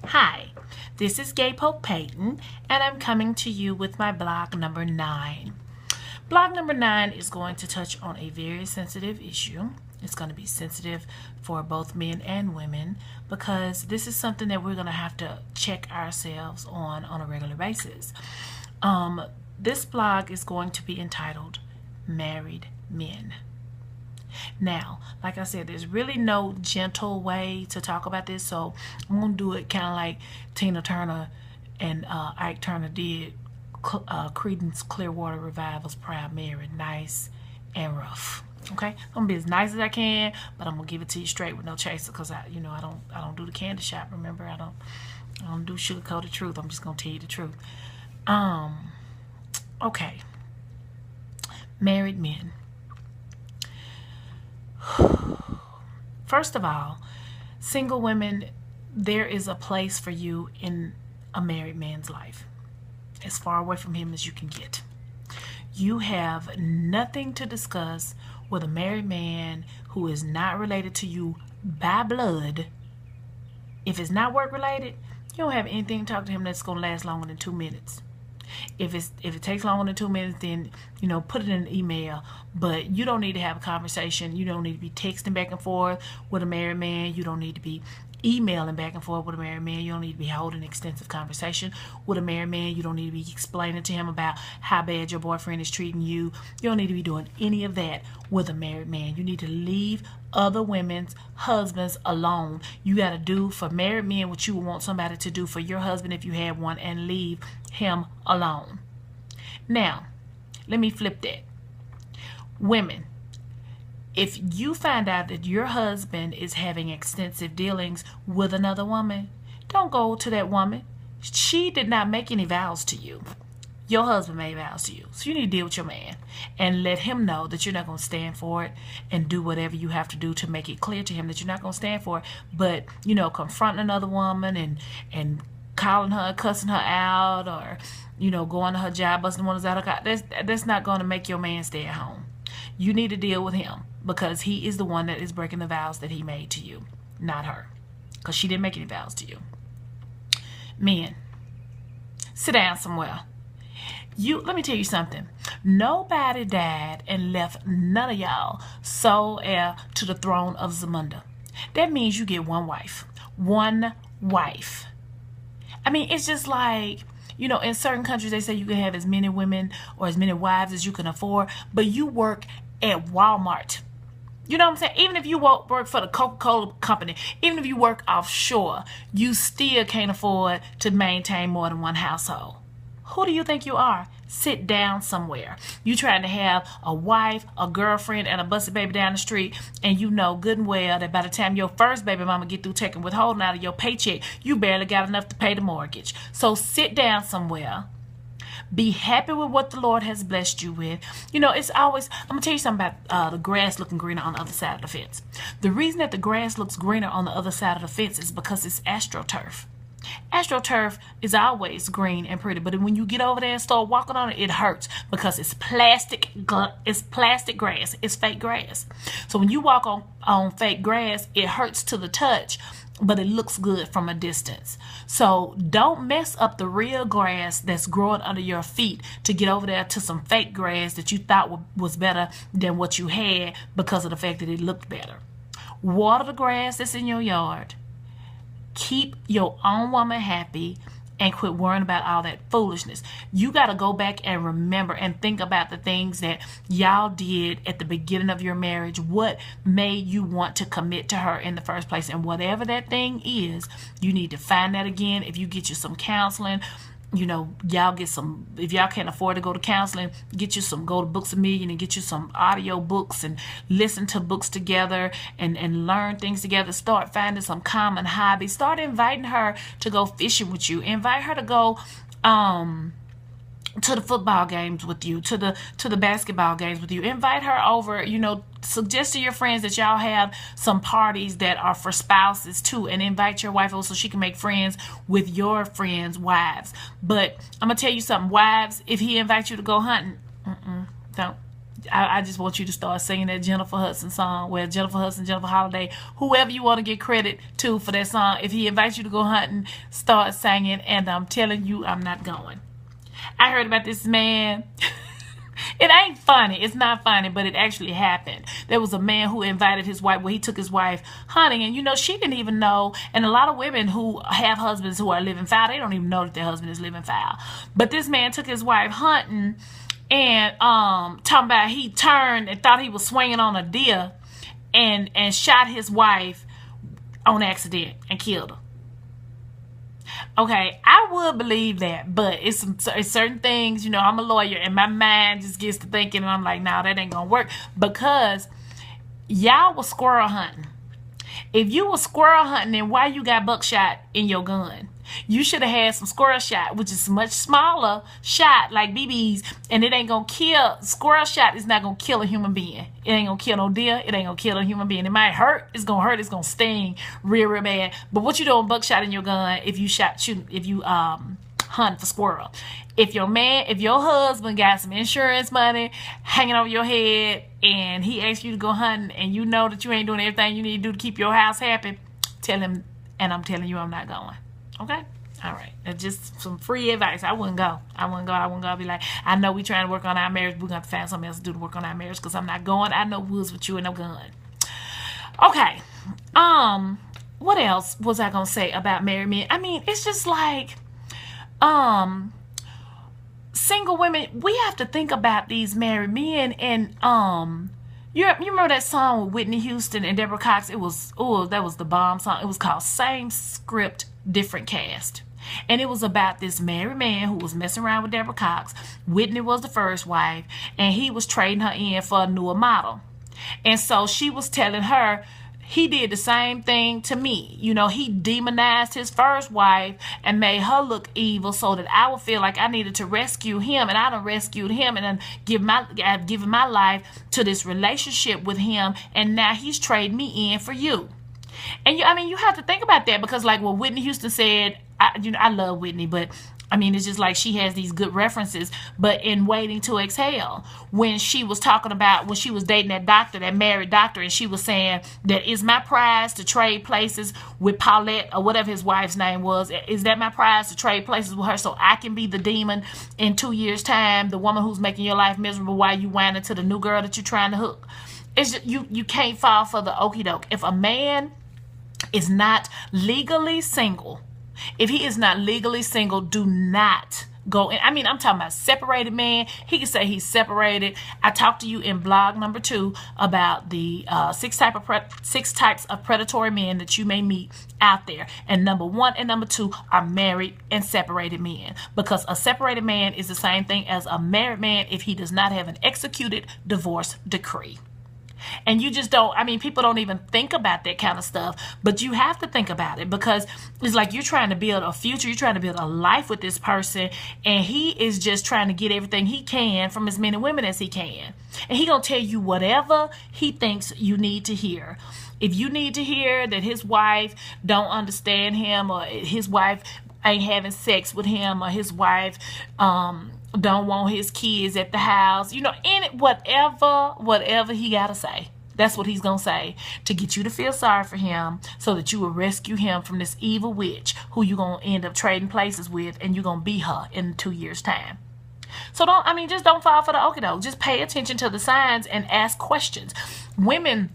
Hi, this is Gay Polk-Payton, and I'm coming to you with my blog number 9. Blog number 9 is going to touch on a very sensitive issue. It's going to be sensitive for both men and women because this is something that we're going to have to check ourselves on a regular basis. This blog is going to be entitled Married Men. Now, like I said, there's really no gentle way to talk about this, so I'm going to do it kind of like Tina Turner and Ike Turner did Creedence Clearwater Revival's Proud Mary, nice and rough. Okay, I'm gonna be as nice as I can, but I'm gonna give it to you straight with no chaser, because I don't do the candy shop. Remember, I don't do sugar-coated truth. I'm just gonna tell you the truth. Okay, married men. First of all, single women, there is a place for you in a married man's life, as far away from him as you can get. You have nothing to discuss with a married man who is not related to you by blood. If it's not work related, you don't have anything to talk to him that's going to last longer than 2 minutes. If it takes longer than 2 minutes, then put it in an email. But you don't need to have a conversation. You don't need to be texting back and forth with a married man. You don't need to be emailing back and forth with a married man. You don't need to be holding extensive conversation with a married man. You don't need to be explaining to him about how bad your boyfriend is treating you. You don't need to be doing any of that with a married man. You need to leave other women's husbands alone. You got to do for married men what you would want somebody to do for your husband if you had one, and leave him alone. Now, let me flip that. Women, if you find out that your husband is having extensive dealings with another woman, don't go to that woman. She did not make any vows to you. Your husband made vows to you. So you need to deal with your man and let him know that you're not going to stand for it, and do whatever you have to do to make it clear to him that you're not going to stand for it. But, confronting another woman and calling her, cussing her out, or, going to her job, busting one out of her car, that's not going to make your man stay at home. You need to deal with him, because he is the one that is breaking the vows that he made to you, not her, because she didn't make any vows to you. Men, sit down somewhere. Let me tell you something. Nobody died and left none of y'all sole heir to the throne of Zamunda. That means you get one wife. One wife. I mean, it's just like, in certain countries they say you can have as many women or as many wives as you can afford, but you work at Walmart. You know what I'm saying? Even if you work for the Coca-Cola company, even if you work offshore, you still can't afford to maintain more than one household. Who do you think you are? Sit down somewhere. You trying to have a wife, a girlfriend, and a busted baby down the street, and you know good and well that by the time your first baby mama get through taking withholding out of your paycheck, you barely got enough to pay the mortgage. So sit down somewhere. Be happy with what the Lord has blessed you with. It's always, I'm going to tell you something about the grass looking greener on the other side of the fence. The reason that the grass looks greener on the other side of the fence is because it's AstroTurf. AstroTurf is always green and pretty, but when you get over there and start walking on it, it hurts because it's plastic. It's plastic grass. It's fake grass. So when you walk on fake grass, it hurts to the touch, but it looks good from a distance. So don't mess up the real grass that's growing under your feet to get over there to some fake grass that you thought was better than what you had because of the fact that it looked better. Water the grass that's in your yard. Keep your own woman happy and quit worrying about all that foolishness. You got to go back and remember and think about the things that y'all did at the beginning of your marriage. What made you want to commit to her in the first place? And whatever that thing is, you need to find that again. If you get you some counseling, y'all get some, if y'all can't afford to go to counseling, go to Books A Million and get you some audio books and listen to books together and learn things together. Start finding some common hobbies. Start inviting her to go fishing with you. Invite her to go to the football games with you, to the basketball games with you. Invite her over, suggest to your friends that y'all have some parties that are for spouses too, and invite your wife over so she can make friends with your friends' wives. But I'm gonna tell you something, wives, if he invites you to go hunting, I just want you to start singing that Jennifer Hudson song. Well, Jennifer Hudson, Jennifer Holiday, whoever you want to get credit to for that song. If he invites you to go hunting, start singing. And I'm telling you, I'm not going. I heard about this man. It ain't funny. It's not funny, but it actually happened. There was a man who invited his wife, well, he took his wife hunting, and you know, she didn't even know. And a lot of women who have husbands who are living foul, they don't even know that their husband is living foul. But this man took his wife hunting, and talking about he turned and thought he was swinging on a deer, and shot his wife on accident and killed her. Okay, I would believe that, but it's certain things, you know, I'm a lawyer and my mind just gets to thinking, and I'm like, nah, that ain't gonna work, because y'all was squirrel hunting. If you were squirrel hunting, then why you got buckshot in your gun? You should have had some squirrel shot, which is much smaller shot, like BBs, and it ain't gonna kill. Squirrel shot is not gonna kill a human being. It ain't gonna kill no deer. It ain't gonna kill a human being. It might hurt. It's gonna hurt. It's gonna sting real, real bad. But what you doing buckshot in your gun if you hunt for squirrel? If your husband got some insurance money hanging over your head and he asks you to go hunting and you know that you ain't doing everything you need to do to keep your house happy, tell him, and I'm telling you, I'm not going. Okay? All right. That's just some free advice. I wouldn't go. I wouldn't go. I'd be like, I know we trying to work on our marriage. We're going to have to find something else to do to work on our marriage, because I'm not going. I know woods with you and no gun. Okay. What else was I going to say about married men? I mean, it's just like, single women, we have to think about these married men. And you remember that song with Whitney Houston and Deborah Cox? That was the bomb song. It was called Same Script, Different Cast. And it was about this married man who was messing around with Deborah Cox. Whitney was the first wife, and he was trading her in for a newer model. And so she was telling her, he did the same thing to me. You know, he demonized his first wife and made her look evil so that I would feel like I needed to rescue him. And I done rescued him and I've given my life to this relationship with him. And now he's trading me in for you. And you have to think about that, because like what Whitney Houston said, I love Whitney, but I mean, it's just like she has these good references. But in Waiting to Exhale, when she was talking about when she was dating that doctor, that married doctor, and she was saying that is my prize to trade places with Paulette, or whatever his wife's name was. Is that my prize to trade places with her so I can be the demon in 2 years' time, the woman who's making your life miserable while you whining to the new girl that you're trying to hook? It's just, you can't fall for the okie doke. If a man is not legally single, if he is not legally single, do not go in. I mean, I'm talking about separated man. He can say he's separated. I talked to you in blog number 2 about the 6 types of predatory men that you may meet out there. And number 1 and number 2 are married and separated men, because a separated man is the same thing as a married man if he does not have an executed divorce decree. And you just don't, I mean, people don't even think about that kind of stuff, but you have to think about it, because it's like you're trying to build a future, you're trying to build a life with this person, and he is just trying to get everything he can from as many women as he can. And he gonna tell you whatever he thinks you need to hear. If you need to hear that his wife don't understand him, or his wife ain't having sex with him, or his wife don't want his kids at the house, you know, whatever he gotta say, that's what he's gonna say to get you to feel sorry for him, so that you will rescue him from this evil witch who you gonna end up trading places with, and you're gonna be her in 2 years' time. So just don't fall for the okie doke. Just pay attention to the signs and ask questions. Women,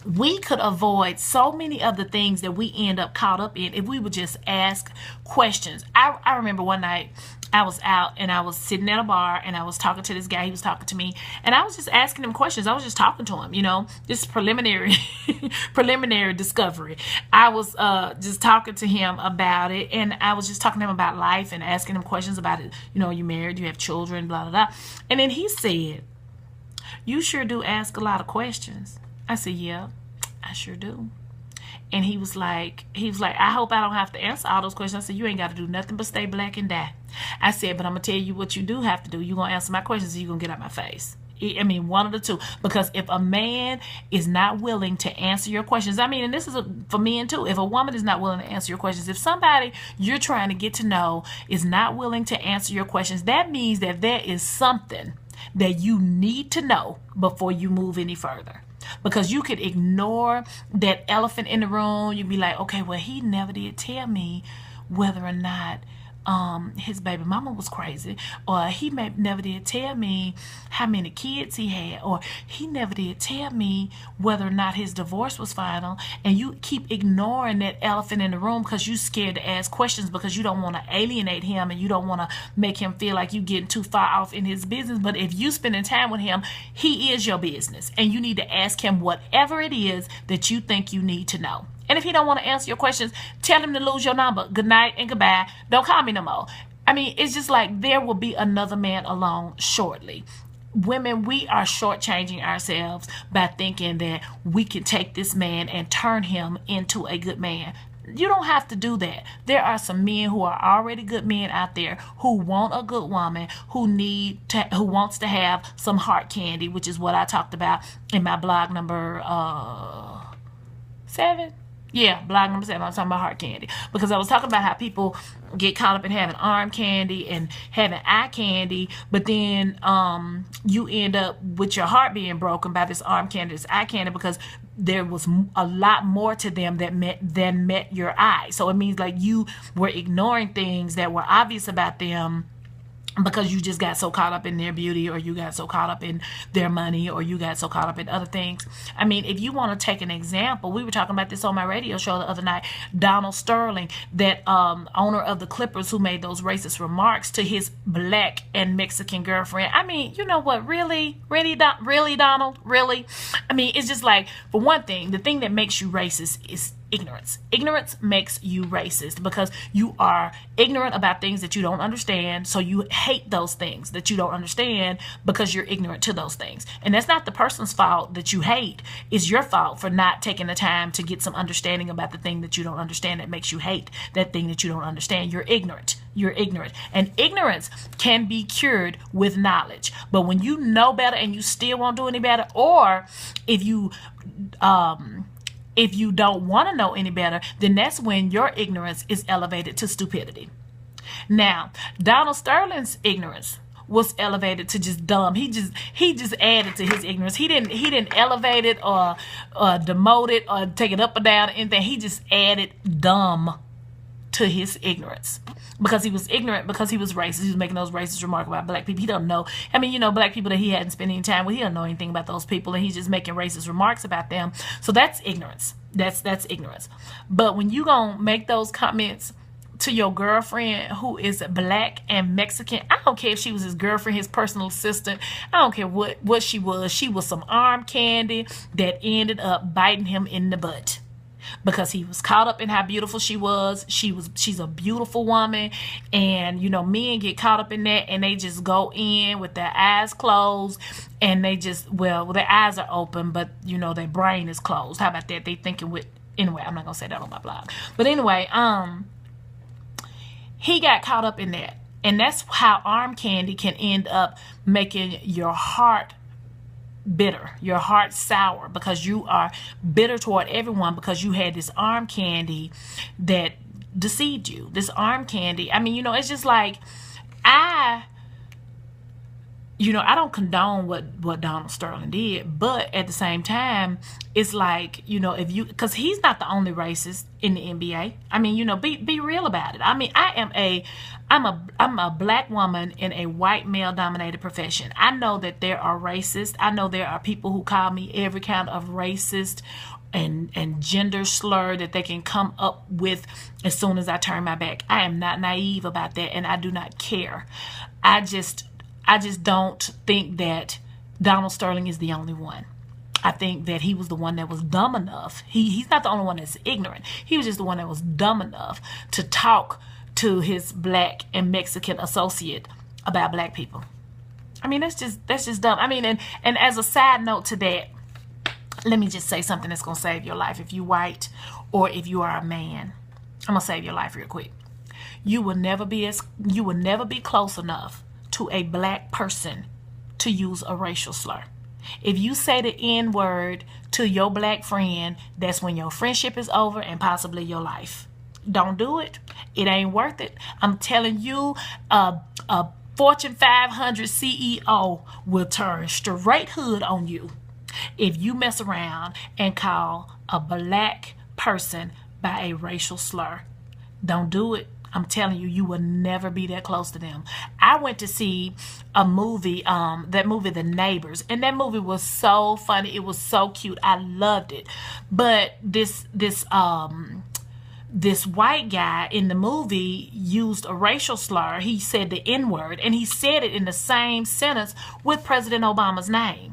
we could avoid so many of the things that we end up caught up in if we would just ask questions. I remember one night I was out and I was sitting at a bar and I was talking to this guy. He was talking to me and I was just asking him questions. I was just talking to him, you know, this preliminary discovery. I was just talking to him about it, and I was just talking to him about life and asking him questions about it. You know, you married, you have children, blah, blah, blah. And then he said, "You sure do ask a lot of questions." I said, "Yeah, I sure do." And he was like, "I hope I don't have to answer all those questions." I said, "You ain't got to do nothing but stay black and die." I said, "But I'm going to tell you what you do have to do. You're going to answer my questions, or you're going to get out my face." I mean, one of the two. Because if a man is not willing to answer your questions, I mean, and this is for men too. If a woman is not willing to answer your questions, if somebody you're trying to get to know is not willing to answer your questions, that means that there is something that you need to know before you move any further. Because you could ignore that elephant in the room. You'd be like, okay, well, he never did tell me whether or not his baby mama was crazy, or he never did tell me how many kids he had, or he never did tell me whether or not his divorce was final. And you keep ignoring that elephant in the room because you're scared to ask questions, because you don't want to alienate him and you don't want to make him feel like you getting too far off in his business. But if you spending time with him, he is your business, and you need to ask him whatever it is that you think you need to know. And if he don't want to answer your questions, tell him to lose your number. Good night and goodbye. Don't call me no more. I mean, it's just like there will be another man along shortly. Women, we are shortchanging ourselves by thinking that we can take this man and turn him into a good man. You don't have to do that. There are some men who are already good men out there who want a good woman, who wants to have some heart candy, which is what I talked about in my blog number 7. Yeah, blog number 7. I was talking about heart candy, because I was talking about how people get caught up in having arm candy and having eye candy, but then you end up with your heart being broken by this arm candy, this eye candy, because there was a lot more to them than met your eye. So it means like you were ignoring things that were obvious about them because you just got so caught up in their beauty, or you got so caught up in their money, or you got so caught up in other things. I mean, if you want to take an example, we were talking about this on my radio show the other night. Donald Sterling, that owner of the Clippers, who made those racist remarks to his black and Mexican girlfriend. I mean, you know what? Really, Donald? Really? I mean, it's just like, for one thing, the thing that makes you racist is ignorance. Ignorance makes you racist because you are ignorant about things that you don't understand. So you hate those things that you don't understand because you're ignorant to those things. And that's not the person's fault that you hate. It's your fault for not taking the time to get some understanding about the thing that you don't understand that makes you hate that thing that you don't understand. You're ignorant. You're ignorant. And ignorance can be cured with knowledge. But when you know better and you still won't do any better, or if you don't want to know any better, then that's when your ignorance is elevated to stupidity. Now, Donald Sterling's ignorance was elevated to just dumb. He just added to his ignorance. He didn't elevate it or demote it or take it up or down or anything. He just added dumb to his ignorance. Because he was ignorant, because he was racist. He was making those racist remarks about black people. He don't know. I mean, you know, black people that he hadn't spent any time with, he don't know anything about those people, and he's just making racist remarks about them. So that's ignorance. That's ignorance. But when you gonna make those comments to your girlfriend who is black and Mexican, I don't care if she was his girlfriend, his personal assistant, I don't care what she was. She was some arm candy that ended up biting him in the butt. Because he was caught up in how beautiful she was. She's a beautiful woman. And, you know, men get caught up in that and they just go in with their eyes closed. And they just, well, their eyes are open, but, you know, their brain is closed. How about that? They thinking with, anyway, I'm not going to say that on my blog. But anyway, he got caught up in that. And that's how arm candy can end up making your heart bitter, your heart sour, because you are bitter toward everyone because you had this arm candy that deceived you. This arm candy, I mean, you know, it's just like, I don't condone what Donald Sterling did, but at the same time, it's like, you know, because he's not the only racist in the NBA. I mean, you know, be real about it. I mean, I'm a black woman in a white male-dominated profession. I know that there are racists. I know there are people who call me every kind of racist and gender slur that they can come up with as soon as I turn my back. I am not naive about that, and I do not care. I just don't think that Donald Sterling is the only one. I think that he was the one that was dumb enough. He's not the only one that's ignorant. He was just the one that was dumb enough to talk to his black and Mexican associate about black people. I mean, that's just dumb. I mean, and as a side note to that, let me just say something that's going to save your life. If you're white or if you are a man, I'm going to save your life real quick. You will never be close enough to a black person to use a racial slur. If you say the N-word to your black friend, that's when your friendship is over and possibly your life. Don't do it. It ain't worth it. I'm telling you, a Fortune 500 CEO will turn straight hood on you if you mess around and call a black person by a racial slur. Don't do it. I'm telling you, you will never be that close to them. I went to see a movie, that movie, The Neighbors, and that movie was so funny. It was so cute. I loved it. But this white guy in the movie used a racial slur. He said the N-word, and he said it in the same sentence with President Obama's name.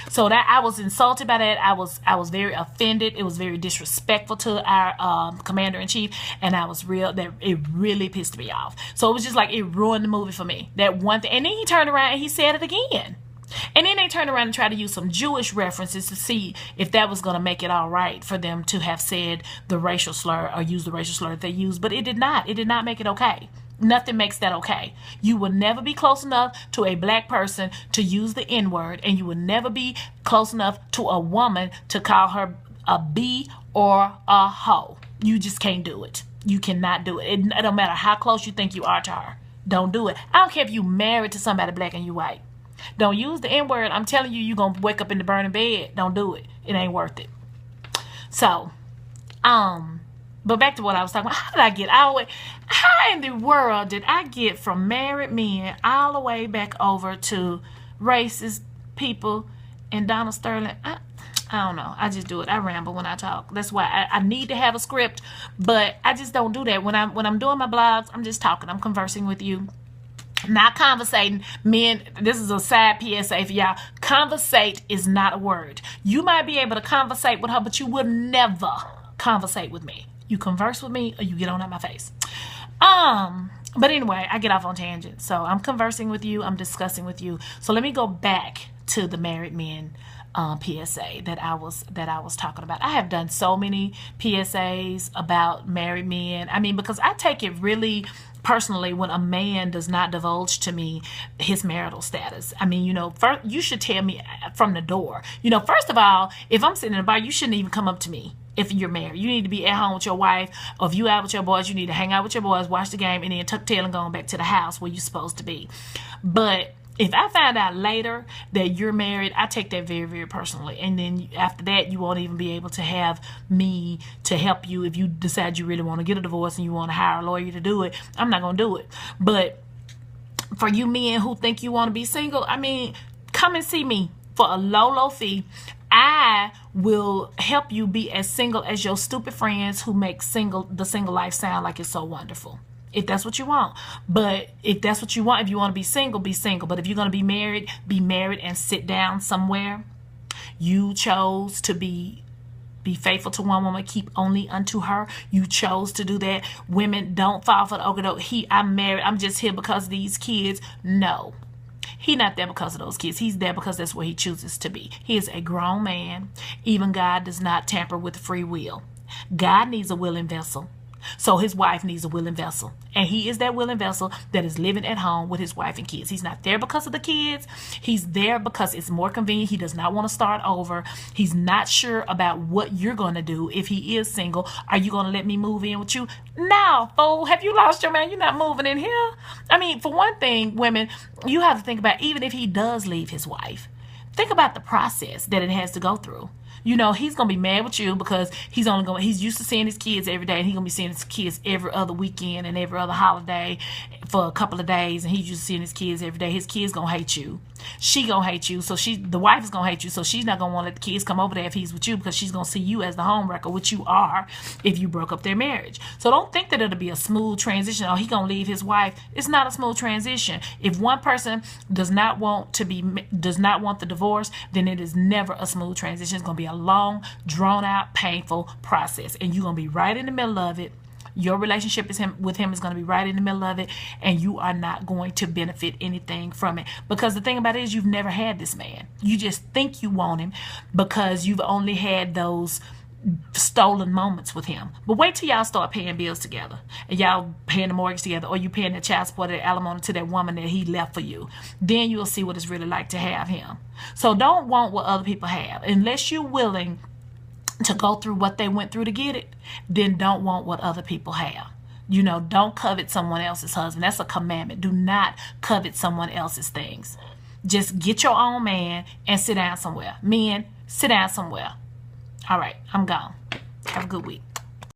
So that I was insulted by that. I was very offended. It was very disrespectful to our commander-in-chief, and it really pissed me off. So it was just like, it ruined the movie for me. That one thing. And then he turned around and he said it again. And then they turned around and tried to use some Jewish references to see if that was going to make it all right for them to have said the racial slur or use the racial slur that they used. But it did not. It did not make it okay. Nothing makes that okay. You will never be close enough to a black person to use the N-word, and you will never be close enough to a woman to call her a B or a hoe. You just can't do it. You cannot do it. It don't matter how close you think you are to her. Don't do it. I don't care if you married to somebody black and you white. Don't use the N-word. I'm telling you, you're going to wake up in the burning bed. Don't do it. It ain't worth it. So, but back to what I was talking about. How in the world did I get from married men all the way back over to racist people and Donald Sterling? I don't know. I just do it. I ramble when I talk. That's why I need to have a script, but I just don't do that. When I'm doing my blogs, I'm just talking. I'm conversing with you. Not conversating. Men, this is a side PSA for y'all. Conversate is not a word. You might be able to conversate with her, but you will never conversate with me. You converse with me or you get on at my face. But anyway, I get off on tangents. So I'm conversing with you. I'm discussing with you. So let me go back to the married men PSA that I was talking about. I have done so many PSAs about married men. I mean, because I take it really personally when a man does not divulge to me his marital status. I mean, first, you should tell me from the door. First of all, if I'm sitting in a bar, you shouldn't even come up to me. If you're married, you need to be at home with your wife, or if you out with your boys, you need to hang out with your boys, watch the game, and then tuck tail and go back to the house where you're supposed to be. But if I find out later that you're married, I take that very, very personally. And then after that, you won't even be able to have me to help you if you decide you really want to get a divorce and you want to hire a lawyer to do it. I'm not going to do it. But for you men who think you want to be single, I mean, come and see me for a low, low fee. I will help you be as single as your stupid friends who make the single life sound like it's so wonderful. If that's what you want. But if that's what you want, if you want to be single, be single. But if you're going to be married and sit down somewhere. You chose to be faithful to one woman, keep only unto her. You chose to do that. Women, don't fall for the okey-doke. I'm married, I'm just here because of these kids. No. He's not there because of those kids. He's there because that's where he chooses to be. He is a grown man. Even God does not tamper with free will. God needs a willing vessel. So his wife needs a willing vessel. And he is that willing vessel that is living at home with his wife and kids. He's not there because of the kids. He's there because it's more convenient. He does not want to start over. He's not sure about what you're going to do if he is single. Are you going to let me move in with you? No, fool. Have you lost your man? You're not moving in here. I mean, for one thing, women, you have to think about, even if he does leave his wife, think about the process that it has to go through. He's going to be mad with you because he's used to seeing his kids every day, and he's going to be seeing his kids every other weekend and every other holiday for a couple of days, and he's used to seeing his kids every day. His kids going to hate you. She going to hate you. So the wife is going to hate you. So she's not going to want to let the kids come over there if he's with you, because she's going to see you as the homewrecker, which you are if you broke up their marriage. So don't think that it'll be a smooth transition. Oh, he going to leave his wife. It's not a smooth transition. If one person does not want the divorce, then it is never a smooth transition. It's going to be a long, drawn out, painful process, and you're going to be right in the middle of it. Your relationship with him is going to be right in the middle of it, and you are not going to benefit anything from it. Because the thing about it is, you've never had this man. You just think you want him because you've only had those stolen moments with him. But wait till y'all start paying bills together, and y'all paying the mortgage together, or you paying the child support or the alimony to that woman that he left for you. Then you'll see what it's really like to have him. So don't want what other people have. Unless you're willing to go through what they went through to get it, then don't want what other people have. You know, don't covet someone else's husband. That's a commandment. Do not covet someone else's things. Just get your own man and sit down somewhere. Men, sit down somewhere. All right, I'm gone. Have a good week.